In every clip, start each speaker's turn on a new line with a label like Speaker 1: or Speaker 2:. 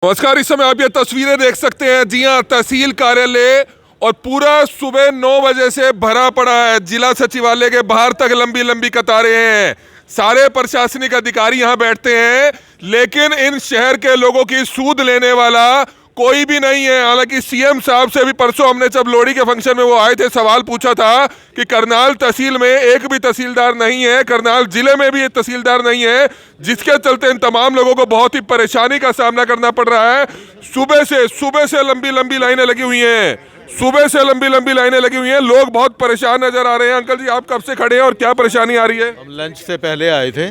Speaker 1: नमस्कार। इस समय आप ये तस्वीरें देख सकते हैं। जी हाँ, तहसील कार्यालय और पूरा सुबह 9 बजे से भरा पड़ा है। जिला सचिवालय के बाहर तक लंबी लंबी कतारें हैं। सारे प्रशासनिक अधिकारी यहाँ बैठते हैं, लेकिन इन शहर के लोगों की सूद लेने वाला कोई भी नहीं है। हालांकि सीएम साहब से भी परसों हमने जब लोहड़ी के फंक्शन में वो आए थे, सवाल पूछा था कि करनाल तहसील में एक भी तहसीलदार नहीं है, करनाल जिले में भी एक तहसीलदार नहीं है, जिसके चलते इन तमाम लोगों को बहुत ही परेशानी का सामना करना पड़ रहा है। सुबह से लंबी लंबी लाइनें लगी हुई हैं। सुबह से लंबी लंबी लाइनें लगी हुई हैं। लोग बहुत परेशान नजर आ रहे हैं। अंकल जी, आप कब से खड़े हैं और क्या परेशानी आ रही है?
Speaker 2: हम लंच से पहले आए थे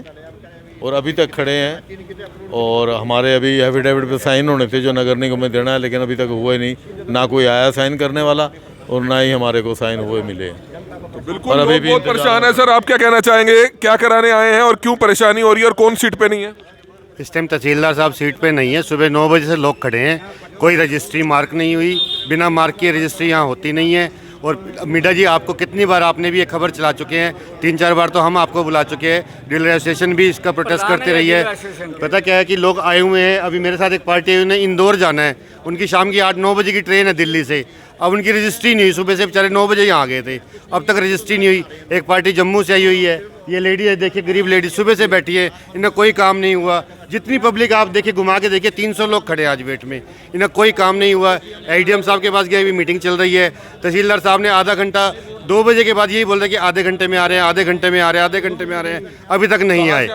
Speaker 2: और अभी तक खड़े हैं, और हमारे अभी एफिडेविट पे साइन होने थे जो नगर निगम में देना है, लेकिन अभी तक हुए नहीं। ना कोई आया साइन करने वाला और ना ही हमारे को साइन हुए मिले।
Speaker 1: तो बिल्कुल अभी भी बहुत परेशान है। सर, आप क्या कहना चाहेंगे? क्या कराने आए हैं और क्यों परेशानी हो रही है और कौन सीट पे नहीं है?
Speaker 3: इस टाइम तहसीलदार साहब सीट पे नहीं है। सुबह 9 बजे से लोग खड़े हैं। कोई रजिस्ट्री मार्क नहीं हुई, बिना मार्क की रजिस्ट्री यहाँ होती नहीं है। और मीडिया जी, आपको कितनी बार आपने भी ये खबर चला चुके हैं, 3-4 बार तो हम आपको बुला चुके हैं। रेलवे एसोसिएशन भी इसका प्रोटेस्ट करते रही है। पता क्या है कि लोग आए हुए हैं। अभी मेरे साथ एक पार्टी आई, उन्हें इंदौर जाना है। उनकी शाम की 8-9 बजे की ट्रेन है दिल्ली से। अब उनकी रजिस्ट्री नहीं हुई। सुबह से बेचारे 9 बजे यहाँ आ गए थे, अब तक रजिस्ट्री नहीं हुई। एक पार्टी जम्मू से आई हुई है। ये लेडी है, देखिए, गरीब लेडी, सुबह से बैठी है, इन्हें कोई काम नहीं हुआ। जितनी पब्लिक आप देखिए, घुमा के देखिए, 300 लोग खड़े हैं आज वेट में, इन्हें कोई काम नहीं हुआ। एडीएम साहब के पास गए, अभी मीटिंग चल रही है। तहसीलदार साहब ने आधा घंटा, 2 बजे के बाद यही बोल रहे कि आधे घंटे में आ रहे हैं, आधे घंटे में आ रहे हैं, आधे घंटे में आ रहे हैं, अभी तक नहीं आए।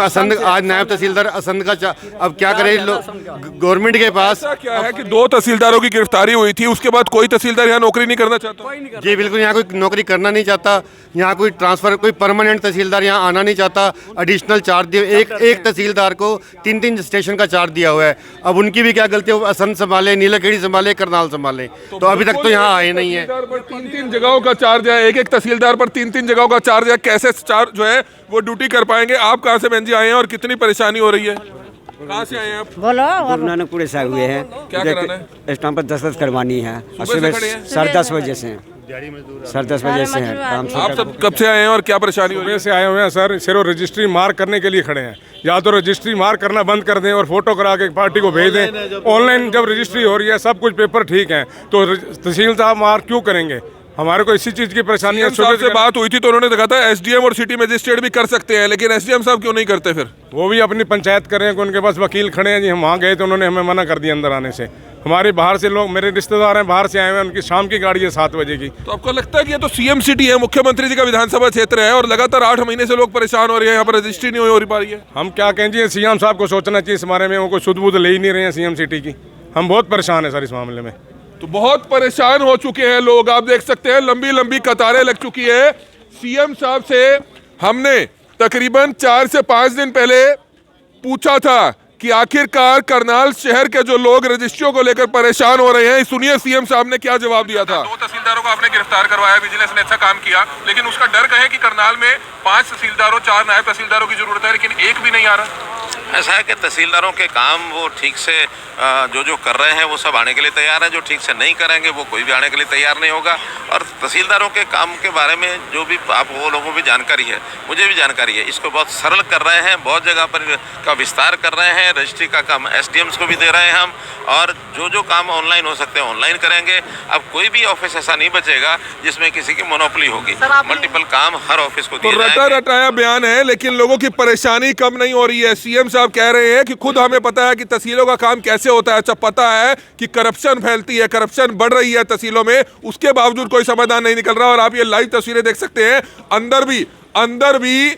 Speaker 3: असंध, आज नायब तहसीलदार असंध का अब क्या करें लोग गवर्नमेंट के पास।
Speaker 1: क्या है कि 2 तहसीलदारों की गिरफ्तारी हुई थी, उसके बाद कोई तहसीलदार यहाँ नौकरी नहीं करना चाहता।
Speaker 3: जी बिल्कुल, यहाँ कोई नौकरी करना नहीं चाहता। यहाँ कोई ट्रांसफर, कोई परमानेंट तहसीलदार यहाँ आना नहीं चाहता। एडिशनल चार्ज दिए, एक तहसीलदार को 3-3 स्टेशन का चार्ज दिया हुआ है। अब उनकी भी क्या गलती है? वो असंध संभाले, नीलाखेड़ी संभाले, करनाल संभाले, तो अभी तक तो यहाँ आए नहीं है।
Speaker 1: 3-3 जगहों का चार्ज है, एक तहसीलदार पर 3-3 जगहों का चार्ज है। कैसे चार्ज जो है वो ड्यूटी कर पाएंगे? आप कहाँ से बहन जी आए हैं और कितनी परेशानी हो रही है? कहाँ से आए हैं आप?
Speaker 4: बोलो। गुरु नानकपुर से हुए हैं।
Speaker 1: क्या कराना है?
Speaker 4: स्टाम्प पर दस्तखत करवानी है।
Speaker 1: सुबह से खड़े हैं?
Speaker 4: 10:30 बजे से। 10:30 बजे से है काम से।
Speaker 1: आप सब कब से आए हैं और क्या परेशानी हो रही है?
Speaker 5: से आए हुए हैं सर, सिर्फ रजिस्ट्री मार्क करने के लिए खड़े हैं। या तो रजिस्ट्री मार्क करना बंद कर दें और फोटो करा के पार्टी को भेज दें। ऑनलाइन जब रजिस्ट्री हो रही है, सब कुछ पेपर ठीक है, तो तहसील साहब मार्क क्यों करेंगे? हमारे को इसी चीज की परेशानी है।
Speaker 1: सुबह से बात हुई थी तो उन्होंने कहा था एसडीएम और सिटी मजिस्ट्रेट भी कर सकते हैं, लेकिन एसडीएम साहब क्यों नहीं करते? फिर
Speaker 5: वो भी अपनी पंचायत कर रहे हैं कि उनके पास वकील खड़े हैं जी। हम वहाँ गए तो उन्होंने हमें मना कर दिया अंदर आने से। हमारे बाहर से लोग, मेरे रिश्तेदार हैं, बाहर से आए हुए हैं, उनकी शाम की गाड़ी है 7 बजे की।
Speaker 1: तो आपको लगता है कि ये तो सीएम सिटी है, मुख्यमंत्री जी का विधानसभा क्षेत्र है, और लगातार 8 महीने से लोग परेशान हो रहे हैं, यहाँ पर रजिस्ट्री नहीं हो पा रही है?
Speaker 5: हम क्या कहें जी, सीएम साहब को सोचना चाहिए इस बारे में। वो कोई सुध बुध ले ही नहीं रहे हैं सीएम सिटी की। हम बहुत परेशान है सर इस मामले में।
Speaker 1: तो बहुत परेशान हो चुके हैं लोग। आप देख सकते हैं लंबी लंबी कतारें लग चुकी है। सीएम साहब से हमने तकरीबन 4 से 5 दिन पहले पूछा था कि आखिरकार करनाल शहर के जो लोग रजिस्ट्रियों को लेकर परेशान हो रहे हैं, सुनिए सीएम साहब ने क्या जवाब दिया था। 2 तहसीलदारों को आपने गिरफ्तार करवाया, विजिलेंस ने अच्छा काम किया, लेकिन उसका डर कहे कि करनाल में 5 तहसीलदारों, 4 नायब तहसीलदारों की जरूरत है, लेकिन एक भी नहीं आ रहा।
Speaker 6: ऐसा है कि तहसीलदारों के काम वो ठीक से जो कर रहे हैं वो सब आने के लिए तैयार है। जो ठीक से नहीं करेंगे वो कोई भी आने के लिए तैयार नहीं होगा। और तहसीलदारों के काम के बारे में जो भी आप वो लोगों को भी जानकारी है, मुझे भी जानकारी है, इसको बहुत सरल कर रहे हैं, बहुत जगह पर का विस्तार कर रहे हैं। रजिस्ट्री का काम एसडीएम्स को भी दे रहे हैं हम, और जो काम ऑनलाइन हो सकते हैं ऑनलाइन करेंगे। अब कोई भी ऑफिस ऐसा नहीं बचेगा जिसमें किसी की मोनोपोली होगी। मल्टीपल काम हर ऑफिस को दिया जाएगा।
Speaker 1: रटा रटाया बयान है, लेकिन लोगों की परेशानी कम नहीं हो रही है। सीएम साहब कह रहे हैं कि खुद हमें पता है कि तहसीलों का काम कैसे होता है। अच्छा, पता है कि करप्शन फैलती है, करप्शन बढ़ रही है तहसीलों में, उसके बावजूद कोई समाधान नहीं निकल रहा। और आप ये लाइव तस्वीरें देख सकते हैं, अंदर भी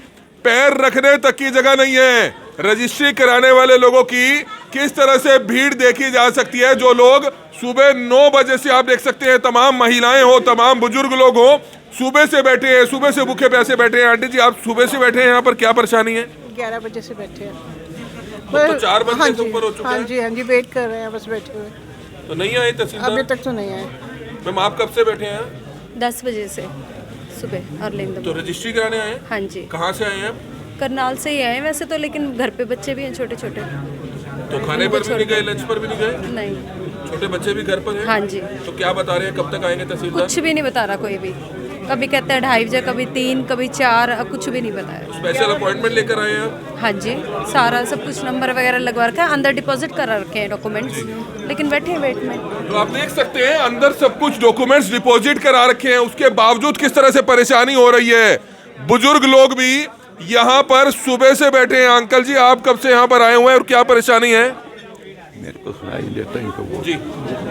Speaker 1: पैर रखने तक की जगह नहीं है। रजिस्ट्री कराने वाले लोगों की किस तरह से भीड़ देखी जा सकती है। जो लोग सुबह 9 बजे से, आप देख सकते हैं, तमाम महिलाएं हो, तमाम बुजुर्ग लोग हो, सुबह से बैठे हैं, सुबह से भूखे प्यासे बैठे हैं। आंटी जी, आप सुबह से बैठे हैं यहाँ पर, क्या परेशानी है?
Speaker 7: 11 बजे से बैठे हैं।
Speaker 1: तो 4 बजे से ऊपर हो चुके हैं।
Speaker 7: हाँ जी, वेट कर रहे हैं, बस बैठे हुए।
Speaker 1: तो नहीं आए तहसीलदार?
Speaker 7: अभी तक तो नहीं आए।
Speaker 1: मैम, आप कब से बैठे हैं?
Speaker 8: 10 बजे से सुबह। और लेंगे
Speaker 1: तो रजिस्ट्री कराने आए हैं?
Speaker 8: हाँ जी।
Speaker 1: कहाँ से आए हैं आप?
Speaker 8: करनाल से ही आए वैसे तो, लेकिन घर पे बच्चे भी हैं छोटे छोटे।
Speaker 1: तो खाने पर भी नहीं गए, लंच पर भी नहीं गए?
Speaker 8: नहीं।
Speaker 1: छोटे बच्चे भी घर पर हैं?
Speaker 8: हाँ जी।
Speaker 1: तो क्या बता रहे हैं, कब तक आएंगे तहसीलदार?
Speaker 8: कुछ भी नहीं बता रहा कोई भी। कभी कहते हैं 2.5 बजे, कभी 3, कभी 4, अब कुछ भी नहीं पता है।
Speaker 1: स्पेशल अपॉइंटमेंट लेकर आए हैं आप?
Speaker 8: हाँ जी, सारा सब कुछ नंबर वगैरह लगवा रखा है, अंदर डिपॉजिट करा रखे हैं डॉक्यूमेंट्स, लेकिन बैठे हैं वेट में।
Speaker 1: तो आप देख सकते हैं अंदर सब कुछ डॉक्यूमेंट्स डिपॉजिट करा रखे हैं, उसके बावजूद किस तरह से परेशानी हो रही है। बुजुर्ग लोग भी यहाँ पर सुबह से बैठे हैं। अंकल जी, आप कब से यहाँ पर आए हुए हैं और क्या परेशानी है?
Speaker 9: मेरे को सुनाई देता ही तो
Speaker 1: जी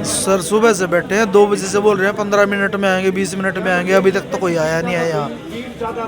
Speaker 10: सर सुबह से बैठे हैं, 2 बजे से बोल रहे हैं 15 मिनट में आएंगे, 20 मिनट में आएंगे, अभी तक तो कोई आया नहीं है यहाँ।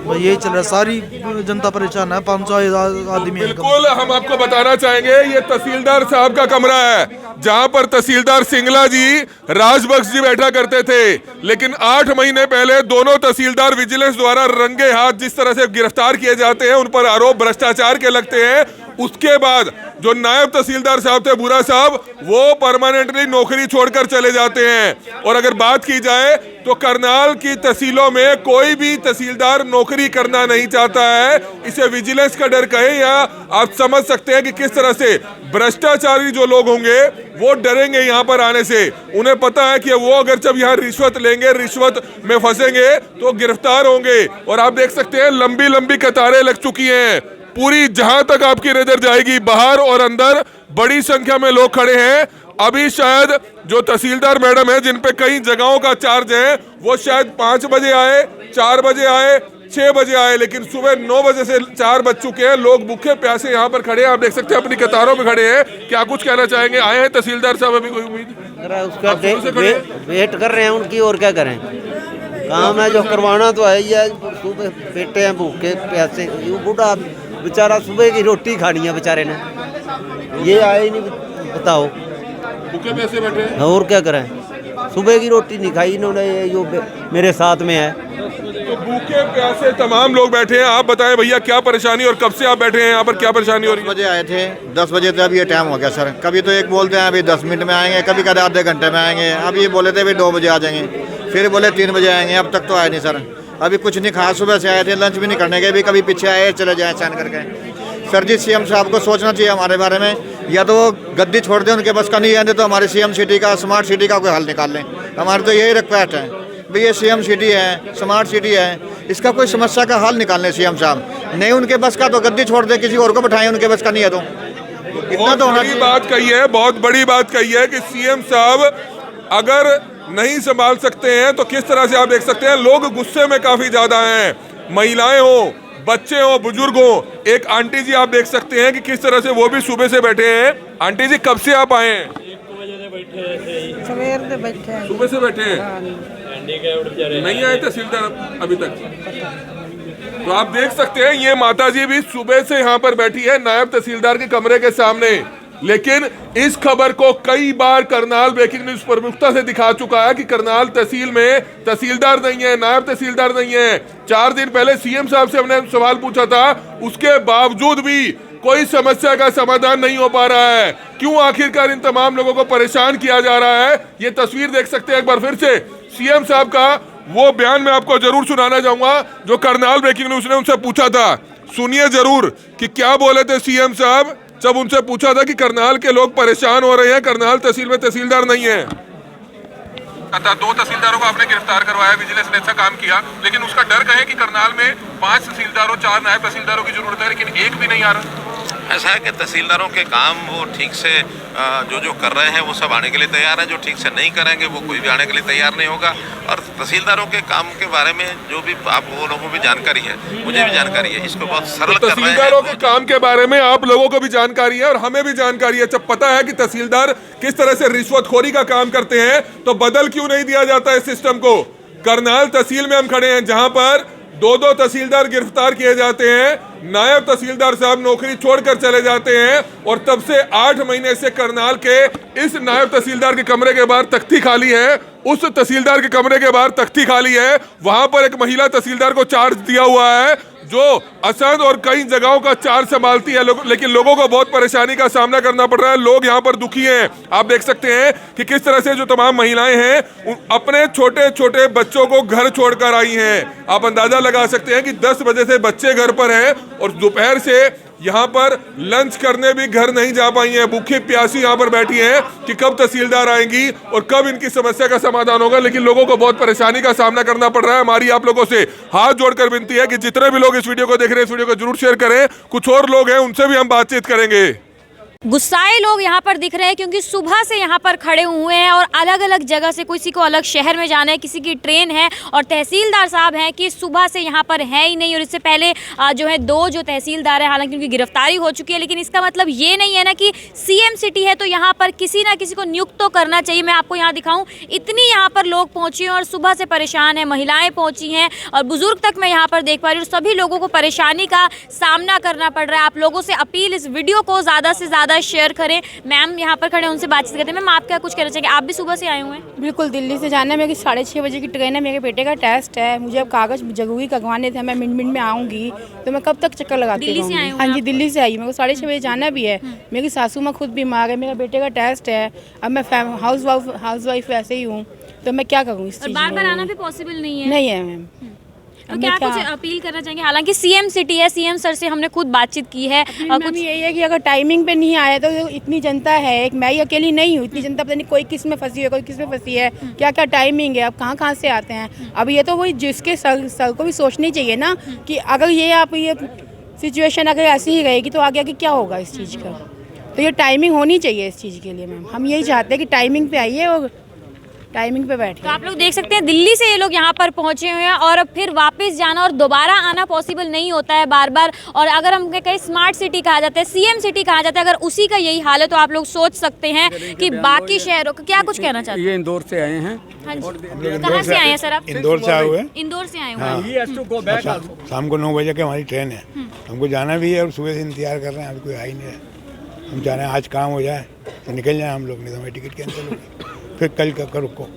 Speaker 10: भाई यही चल रहा है, सारी जनता परेशान है। 500 आदमी है।
Speaker 1: बिल्कुल, हम आपको बताना चाहेंगे ये तहसीलदार साहब का कमरा है, जहां पर तहसीलदार सिंगला जी, राजबख्श जी बैठा करते थे। लेकिन 8 महीने पहले दोनों तहसीलदार विजिलेंस द्वारा रंगे हाथ जिस तरह से गिरफ्तार किए जाते हैं, उन पर आरोप भ्रष्टाचार के लगते हैं। उसके बाद जो नायब तहसीलदार साहब थे, बुरा साहब, वो परमानेंटली नौकरी छोड़कर चले जाते हैं। और अगर बात की जाए तो करनाल की तहसीलों में कोई भी तहसीलदार नौकरी करना नहीं चाहता है। इसे विजिलेंस का डर कहें या आप समझ सकते हैं कि किस तरह से भ्रष्टाचारी जो लोग होंगे वो डरेंगे यहाँ पर आने से। उन्हें पता है कि वो अगर जब यहाँ रिश्वत लेंगे, रिश्वत में फंसेंगे तो गिरफ्तार होंगे। और आप देख सकते हैं लंबी लंबी कतारें लग चुकी हैं, पूरी जहां तक आपकी नजर जाएगी, बाहर और अंदर बड़ी संख्या में लोग खड़े हैं। अभी शायद जो तहसीलदार मैडम है, जिन पे कई जगहों का चार्ज है, वो शायद 5 बजे आए, 4 बजे आए, 6 बजे आए, लेकिन सुबह 9 बजे से 4 बज चुके हैं। लोग भूखे प्यासे यहाँ पर खड़े हैं, आप देख सकते हैं अपनी कतारों में खड़े हैं। क्या कुछ कहना चाहेंगे? आए हैं तहसीलदार साहब, अभी कोई उम्मीद
Speaker 4: उसका वेट कर रहे हैं उनकी, और क्या करें। काम है जो करवाना तो है ही है। सुबह बैठे हैं भूखे प्यासे, ये बूढ़ा बेचारा सुबह की रोटी खानी है बेचारे ने, ये आए ही नहीं। बताओ,
Speaker 1: भूखे प्यासे बैठे हैं,
Speaker 4: और क्या करें। सुबह की रोटी नहीं खाई इन्होंने, जो मेरे साथ में है।
Speaker 1: तो भूखे प्यासे तमाम लोग बैठे हैं। आप बताएं भैया, क्या परेशानी और कब से आप बैठे हैं यहाँ पर, क्या परेशानी हो रही है?
Speaker 11: 10 बजे आए थे, 10 बजे तो अभी ये टाइम हो गया सर। कभी तो एक बोलते हैं अभी 10 मिनट में आएंगे, कभी कहते आधे घंटे में आएंगे। अब ये बोले थे अभी 2 बजे आ जाएंगे, फिर बोले 3 बजे आएंगे, अब तक तो आए नहीं सर। अभी कुछ नहीं खाया, सुबह से आए थे, लंच भी नहीं करने गए, भी कभी पीछे आए चले जाए साइन करके। सर जी, सीएम साहब को सोचना चाहिए हमारे बारे में, या तो वो गद्दी छोड़ दें, उनके बस का नहीं है, तो हमारी सीएम सिटी का, स्मार्ट सिटी का कोई हल निकाल लें। हमारी तो यही रिक्वेस्ट है भाई, ये सीएम सिटी है, स्मार्ट सिटी है, इसका कोई समस्या का हल निकाल लें सीएम साहब। नहीं उनके बस का तो गद्दी छोड़ दें, किसी और को बैठाएं, उनके बस का नहीं है तो इतना तो होना चाहिए।
Speaker 1: बात कही है, बहुत बड़ी बात कही है कि सीएम साहब अगर नहीं संभाल सकते हैं तो किस तरह से आप देख सकते हैं लोग गुस्से में काफी ज्यादा हैं। महिलाएं हो, बच्चे हो, बुजुर्ग हो। एक आंटी जी आप देख सकते हैं कि किस तरह से वो भी सुबह से बैठे हैं। आंटी जी, कब से आप आए हैं?
Speaker 7: सवेर से बैठे हैं।
Speaker 1: सुबह से बैठे हैं, नहीं आए तहसीलदार अभी तक? तो आप देख सकते हैं ये माता जी भी सुबह से यहाँ पर बैठी है नायब तहसीलदार के कमरे के सामने। लेकिन इस खबर को कई बार करनाल ब्रेकिंग न्यूज प्रमुखता से दिखा चुका है कि करनाल तहसील में तहसीलदार नहीं है, नायब तहसीलदार नहीं है। 4 दिन पहले सीएम साहब से हमने सवाल पूछा था, उसके बावजूद भी कोई समस्या का समाधान नहीं हो पा रहा है। क्यों आखिरकार इन तमाम लोगों को परेशान किया जा रहा है? ये तस्वीर देख सकते हैं एक बार फिर से सीएम साहब का वो बयान मैं आपको जरूर सुनाना चाहूंगा जो करनाल ब्रेकिंग न्यूज ने उनसे पूछा था। सुनिए जरूर कि क्या बोले थे सीएम साहब जब उनसे पूछा था कि करनाल के लोग परेशान हो रहे हैं, करनाल तहसील में तहसीलदार नहीं है। 2 तहसीलदारों को आपने गिरफ्तार करवाया, विजिलेंस ने अच्छा काम किया, लेकिन उसका डर कहे कि करनाल में 5 तहसीलदारों, 4 नायब तहसीलदारों की जरूरत है, लेकिन एक भी नहीं आ रहा।
Speaker 6: ऐसा है कि तहसीलदारों के काम वो ठीक से जो कर रहे हैं वो सब आने के लिए तैयार हैं, जो ठीक से नहीं करेंगे वो कोई भी आने के लिए तैयार नहीं होगा। और तहसीलदारों के काम के बारे में जो भी आप वो लोगों को भी जानकारी है, मुझे भी जानकारी है, इसको बहुत सरल कर रहे हैं।
Speaker 1: तहसीलदारों के काम के बारे में आप लोगों को भी जानकारी है और हमें भी जानकारी है। जब पता है कि तहसीलदार किस तरह से रिश्वतखोरी का काम करते हैं तो बदल क्यों नहीं दिया जाता है सिस्टम को? करनाल तहसील में हम खड़े हैं जहां पर 2 तहसीलदार गिरफ्तार किए जाते हैं, नायब तहसीलदार साहब नौकरी छोड़कर चले जाते हैं और तब से 8 महीने से करनाल के इस नायब तहसीलदार के कमरे के बाहर तख्ती खाली है। उस तहसीलदार के कमरे के बाहर तख्ती खाली है, वहां पर एक महिला तहसीलदार को चार्ज दिया हुआ है जो असद और कई जगहों का चार्ज संभालती है। लेकिन लोगों को बहुत परेशानी का सामना करना पड़ रहा है, लोग यहाँ पर दुखी हैं। आप देख सकते हैं कि किस तरह से जो तमाम महिलाएं हैं अपने छोटे छोटे बच्चों को घर छोड़कर आई हैं। आप अंदाजा लगा सकते हैं कि 10 बजे से बच्चे घर पर हैं और दोपहर से यहाँ पर लंच करने भी घर नहीं जा पाई हैं, भूखी प्यासी यहाँ पर बैठी हैं कि कब तहसीलदार आएंगी और कब इनकी समस्या का समाधान होगा। लेकिन लोगों को बहुत परेशानी का सामना करना पड़ रहा है। हमारी आप लोगों से हाथ जोड़कर विनती है कि जितने भी लोग इस वीडियो को देख रहे हैं, इस वीडियो को जरूर शेयर करें। कुछ और लोग हैं, उनसे भी हम बातचीत करेंगे।
Speaker 12: गुस्साए लोग यहाँ पर दिख रहे हैं क्योंकि सुबह से यहाँ पर खड़े हुए हैं और अलग अलग जगह से, किसी को अलग शहर में जाना है, किसी की ट्रेन है और तहसीलदार साहब हैं कि सुबह से यहाँ पर है ही नहीं। और इससे पहले जो है 2 जो तहसीलदार हैं, हालांकि उनकी गिरफ्तारी हो चुकी है, लेकिन इसका मतलब ये नहीं है ना कि सीएम सिटी है तो यहाँ पर किसी ना किसी को नियुक्त तो करना चाहिए। मैं आपको यहाँ दिखाऊँ, इतनी यहाँ पर लोग पहुँचे हैं और सुबह से परेशान हैं, महिलाएँ पहुँची हैं और बुजुर्ग तक मैं यहाँ पर देख पा रही हूँ। सभी लोगों को परेशानी का सामना करना पड़ रहा है। आप लोगों से अपील, इस वीडियो को ज़्यादा से ज़्यादा शेयर करें। मैम यहाँ पर खड़े, उनसे बातचीत करते हैं। मैम, आप क्या कुछ कहना चाहिए? आप भी सुबह से आए हुए हैं?
Speaker 8: बिल्कुल, दिल्ली से जाना है। मेरी 6:30 बजे की ट्रेन है, मेरे बेटे का टेस्ट है, मुझे अब कागज़ जरूरी करवाने थे। मैं मिनट में आऊँगी तो मैं कब तक चक्कर लगाती
Speaker 12: दिल्ली से आए हो?
Speaker 8: हाँ जी, दिल्ली से आई। मेरे को 6:30 बजे जाना भी है। मेरी सासू माँ खुद बीमार है, मेरे बेटे का टेस्ट है। अब मैं हाउस वाइफ वैसे ही हूँ, तो मैं क्या करूँ इस चीज़ में?
Speaker 12: बार-बार आना भी पॉसिबल नहीं है।
Speaker 8: नहीं है मैम।
Speaker 12: तो क्या कुछ अपील करना चाहेंगे? हालांकि सीएम सिटी है, सीएम सर से हमने खुद बातचीत की है।
Speaker 8: कुछ यही है कि अगर टाइमिंग पे नहीं आया तो इतनी जनता है, एक मैं ही अकेली नहीं हूँ, इतनी जनता पता नहीं कोई किस में फंसी है, कोई किस में फंसी है, क्या क्या टाइमिंग है, अब कहाँ से आते हैं। अब ये तो वही जिसके सर को भी सोचनी चाहिए ना कि अगर ये सिचुएशन अगर ऐसी ही रहेगी तो आगे क्या होगा इस चीज़ का। तो ये टाइमिंग होनी चाहिए इस चीज़ के लिए मैम। हम यही चाहते हैं कि टाइमिंग पे आइए और टाइमिंग पे बैठे।
Speaker 12: तो आप लोग देख सकते हैं दिल्ली से ये लोग यहाँ पर पहुँचे हुए हैं और फिर वापस जाना और दोबारा आना पॉसिबल नहीं होता है बार बार। और अगर हम कहीं स्मार्ट सिटी कहा जाता है, सीएम सिटी कहा जाता है, अगर उसी का यही हाल है तो आप लोग सोच सकते हैं कि बाकी शहरों का क्या कुछ कहना चाहते हैं?
Speaker 5: ये इंदौर से आए हैं।
Speaker 12: हाँ जी, कहाँ से आए हैं सर आप?
Speaker 13: इंदौर से आए हुए हैं।
Speaker 12: इंदौर से आए हुए हैं।
Speaker 13: शाम को 9 बजे की हमारी ट्रेन है, हमको जाना भी है और सुबह से इंतजार कर रहे हैं, अभी कोई आ ही नहीं है। हम चाह रहे हैं आज काम हो जाए तो निकल जाए हम लोग, नहीं तो हमारी टिकट कैंसिल होगी, फिर कल का रुको।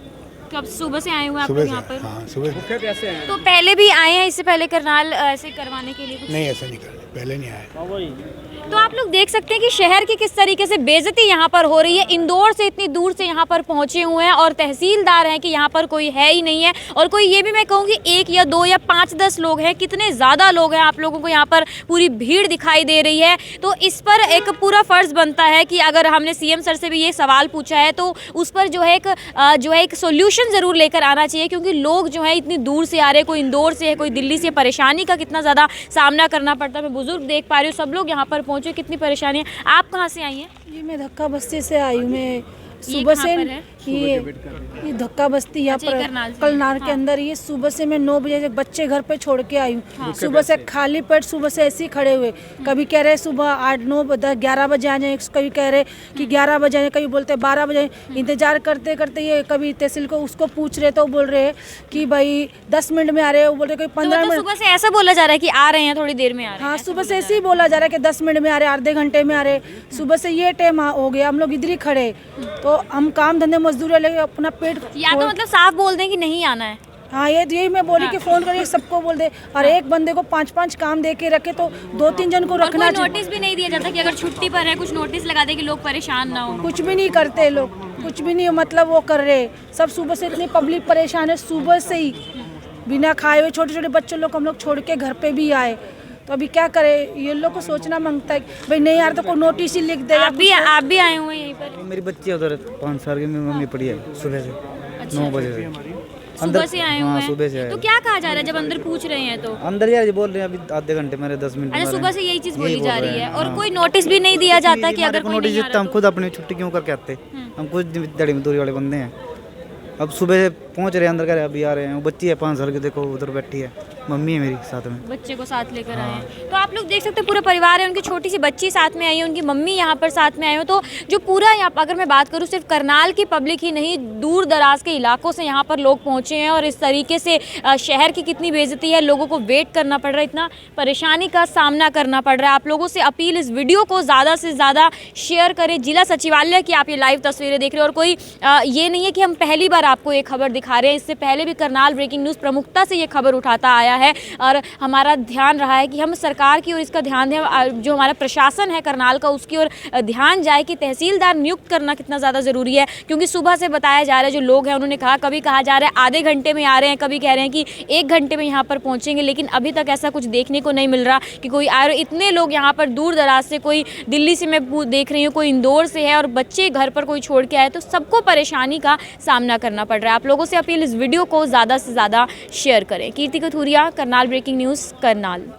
Speaker 12: कब सुबह से आए हुए हैं आप लोग यहाँ पर?
Speaker 13: हाँ, सुबह कैसे आए?
Speaker 12: तो पहले भी आए हैं इससे पहले करनाल ऐसे करवाने के लिए कुछ?
Speaker 13: नहीं, ऐसा नहीं कर रहे, पहले नहीं आए।
Speaker 12: तो आप लोग देख सकते हैं कि शहर की किस तरीके से बेइज्जती यहाँ पर हो रही है। इंदौर से इतनी दूर से यहाँ पर पहुँचे हुए हैं और तहसीलदार हैं कि यहाँ पर कोई है ही नहीं है। और कोई ये भी मैं कहूँगी 1 या 2 या 5-10 लोग हैं, कितने ज़्यादा लोग हैं, आप लोगों को यहाँ पर पूरी भीड़ दिखाई दे रही है। तो इस पर एक पूरा फ़र्ज़ बनता है कि अगर हमने सीएम सर से भी ये सवाल पूछा है तो उस पर जो है एक सोल्यूशन ज़रूर लेकर आना चाहिए, क्योंकि लोग जो है इतनी दूर से आ रहे हैं, कोई इंदौर से है, कोई दिल्ली से। परेशानी का कितना ज़्यादा सामना करना पड़ता है। मैं बुजुर्ग देख पा रही हूँ, सब लोग यहाँ पर पहुँचे, कितनी परेशानी है। आप कहाँ से आई हैं?
Speaker 8: जी, मैं धक्का बस्ती से आई हूँ। मैं सुबह से ये धक्का बस्ती यहाँ पर कलनार के अंदर, ये सुबह से मैं 9 बजे बच्चे घर पे छोड़ के आई हूँ। सुबह से खाली पेट, सुबह से ऐसे ही खड़े हुए, कभी कह रहे सुबह 8, 9, 10, 11 बजे आ जाए, कभी कह रहे कि 11 बजे आए, कभी बोलते 12 बजे। इंतजार करते करते ये कभी तहसील को उसको पूछ रहे तो बोल रहे कि भाई 10 मिनट में आ रहे हैं, वो बोल रहे कोई 15 मिनट।
Speaker 12: सुबह से ऐसा बोला जा रहा है कि आ रहे हैं, थोड़ी देर में आ रहे हैं।
Speaker 8: हाँ, सुबह से ऐसे ही बोला जा रहा है कि 10 मिनट में आ रहे, आधे घंटे में आ रहे। सुबह से ये टाइम हो गया, हम लोग इधर ही खड़े। तो हम काम धंधे मजदूरी लेके अपना पेट,
Speaker 12: या तो मतलब साफ बोल दें कि नहीं आना है।
Speaker 8: हाँ, यही मैं बोली कि फोन करके सबको बोल दे, और एक बंदे को 5-5 काम दे के रखे तो 2-3 जन को रखना चाहिए।
Speaker 12: नोटिस भी नहीं दिया जाता कि अगर छुट्टी पर है कुछ नोटिस लगा दे कि लोग परेशान ना हो?
Speaker 8: कुछ भी नहीं करते लोग, कुछ भी नहीं, मतलब वो कर रहे सब। सुबह से इतनी पब्लिक परेशान है, सुबह से ही बिना खाए हुए छोटे छोटे बच्चों लोग हम लोग छोड़ के घर पे भी आए। तो अभी क्या करें, ये लोग को सोचना मांगता है भाई नहीं यार तो कोई नोटिस ही लिख दे।
Speaker 12: आप भी आए हुए यहीं पर?
Speaker 10: मेरी बच्ची उधर 5 साल की, मेरी मम्मी पड़ी है सुबह से।
Speaker 12: अच्छा,
Speaker 10: 9 बजे से
Speaker 12: सुबह से आए हुए हैं?
Speaker 10: सुबह से आए।
Speaker 12: तो क्या कहा जा रहा है जब अंदर पूछ रहे हैं तो?
Speaker 10: अंदर यार ये बोल रहे हैं अभी आधे घंटे मेरे 10 मिनट।
Speaker 12: अच्छा, सुबह से यही चीज़ बोली जा रही है और कोई नोटिस भी नहीं दिया जाता कि अगर कोई
Speaker 10: नोटिस
Speaker 12: नहीं आ रहा
Speaker 10: हम खुद अपनी छुट्टी क्यों करके आते? हम कुछ दड़ी मजदूरी वाले बंदे हैं। अब सुबह पहुंच रहे हैं अंदर, कह रहे अभी आ रहे हैं। वो बच्ची है 5 साल की, देखो उधर बैठी है, मम्मी है मेरी साथ में,
Speaker 12: बच्चे को साथ लेकर आए हैं। तो आप लोग देख सकते हैं पूरा परिवार है, उनकी छोटी सी बच्ची साथ में आई है, उनकी मम्मी यहाँ पर साथ में आई हो। तो जो पूरा यहाँ अगर मैं बात करूँ सिर्फ करनाल की पब्लिक ही नहीं, दूर दराज के इलाकों से यहाँ पर लोग पहुँचे हैं और इस तरीके से शहर की कितनी बेइज्जती है, लोगों को वेट करना पड़ रहा है, इतना परेशानी का सामना करना पड़ रहा है। आप लोगों से अपील, इस वीडियो को ज़्यादा से ज़्यादा शेयर करें। जिला सचिवालय की आप ये लाइव तस्वीरें देख रहे हो और कोई ये नहीं है कि हम पहली बार आपको ये खबर दिखा रहे हैं, इससे पहले भी करनाल ब्रेकिंग न्यूज़ प्रमुखता से ये खबर उठाता आया है और हमारा ध्यान रहा है कि हम सरकार की ओर इसका ध्यान दें, जो हमारा प्रशासन है करनाल का उसकी ओर ध्यान जाए कि तहसीलदार नियुक्त करना कितना ज़्यादा ज़रूरी है। क्योंकि सुबह से बताया जा रहा है, जो लोग हैं उन्होंने कहा, कभी कहा जा रहा है आधे घंटे में आ रहे हैं, कभी कह रहे हैं कि 1 घंटे में यहाँ पर पहुँचेंगे, लेकिन अभी तक ऐसा कुछ देखने को नहीं मिल रहा कि कोई आ रहे। इतने लोग यहाँ पर दूर दराज से, कोई दिल्ली से मैं देख रही हूँ, कोई इंदौर से है और बच्चे घर पर कोई छोड़ के आए, तो सबको परेशानी का सामना करना पड़ रहा है। आप लोगों से अपील, इस वीडियो को ज़्यादा से ज़्यादा शेयर करें। कीर्ति कथूरिया, करनाल ब्रेकिंग न्यूज़, करनाल।